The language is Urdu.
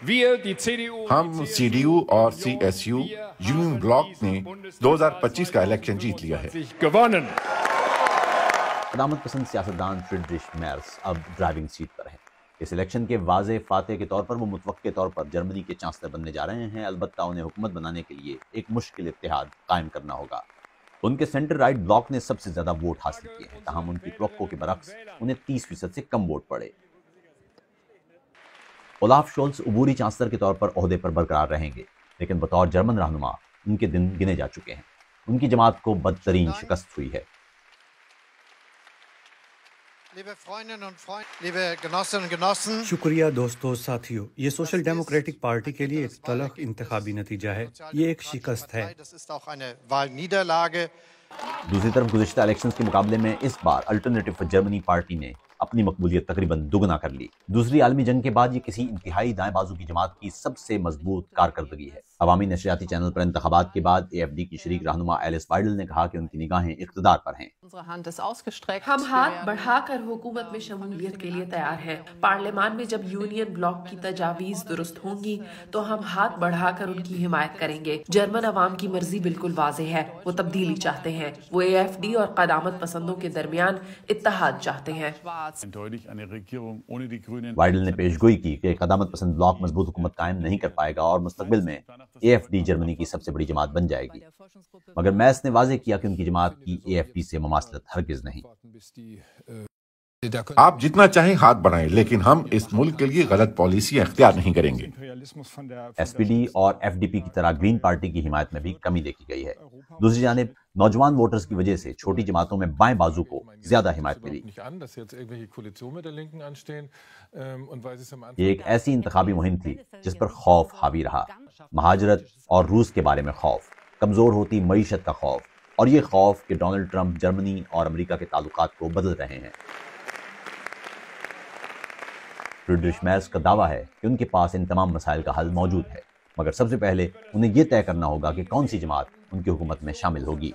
ہم سی ڈی یو اور C S U union bloc نے 2025 کا الیکشن جیت لیا ہے۔ قدامت پسند سیاستدان فریڈرش میرز اب ڈرائیونگ سیٹ پر ہیں۔ اس الیکشن کے واضح فاتح کے طور پر وہ متوقع طور پر جرمنی کے چانسلر بننے جا رہے ہیں، البتہ انہیں حکومت بنانے کے لیے ایک مشکل اتحاد قائم کرنا ہوگا۔ ان کے سینٹر رائٹ بلاک نے سب سے زیادہ ووٹ حاصل کیے ہیں، تاہم ان کی توقع کے برعکس انہیں 30% سے کم ووٹ پڑے۔ اولاف شولز عبوری چانسلر کے طور پر عہدے پر برقرار رہیں گے، لیکن بطور جرمن رہنما ان کے دن گنے جا چکے ہیں۔ ان کی جماعت کو بدترین شکست ہوئی ہے۔ شکریہ دوستو ساتھیو، یہ سوشل ڈیموکریٹک پارٹی کے لیے ایک تلخ انتخابی نتیجہ ہے، یہ ایک شکست ہے۔ دوسری طرف گزشتہ الیکشنز کے مقابلے میں اس بار الٹرنیٹو فار جرمنی پارٹی نے اپنی مقبولیت تقریباً دگنا کر لی۔ دوسری عالمی جنگ کے بعد یہ کسی انتہائی دائیں بازو کی جماعت کی سب سے مضبوط کارکردگی ہے۔ عوامی نشریاتی چینل پر انتخابات کے بعد اے ایف ڈی کی شریک رہنما ایلس وائڈل نے کہا کہ ان کی نگاہیں اقتدار پر ہیں۔ ہم ہاتھ بڑھا کر حکومت میں شمولیت کے لیے تیار ہیں۔ پارلیمان میں جب یونین بلاک کی تجاویز درست ہوں گی تو ہم ہاتھ بڑھا کر ان کی حمایت کریں گے۔ جرمن عوام کی مرضی بالکل واضح ہے، وہ تبدیلی چاہتے ہیں، وہ اے ایف ڈی اور قدامت پسندوں کے درمیان اتحاد چاہتے ہیں۔ وائڈل نے پیشگوئی کی کہ قدامت پسند بلاک مضبوط حکومت قائم نہیں کر پائے گا اور مستقبل میں اے ایف ڈی جرمنی کی سب سے بڑی جماعت بن جائے گی، مگر میس نے واضح کیا کہ ان کی جماعت کی اے ایف ڈی سے مماثلت ہرگز نہیں۔ آپ جتنا چاہیں ہاتھ بڑھائیں، لیکن ہم اس ملک کے لیے غلط پالیسیاں اختیار نہیں کریں گے۔ ایس پی ڈی اور ایف ڈی پی کی طرح گرین پارٹی کی حمایت میں بھی کمی دیکھی گئی ہے۔ دوسری جانب نوجوان ووٹرز کی وجہ سے چھوٹی جماعتوں میں بائیں بازو کو زیادہ حمایت ملی۔ یہ ایک ایسی انتخابی مہم تھی جس پر خوف حاوی رہا، مہاجرت اور روس کے بارے میں خوف، کمزور ہوتی معیشت کا خوف، اور یہ خوف کہ ڈونلڈ ٹرمپ جرمنی اور امریکہ کے تعلقات کو بدل رہے ہیں۔ فریڈرش میرز کا دعویٰ ہے کہ ان کے پاس ان تمام مسائل کا حل موجود ہے، مگر سب سے پہلے انہیں یہ طے کرنا ہوگا کہ کون سی جماعت ان کی حکومت میں شامل ہوگی۔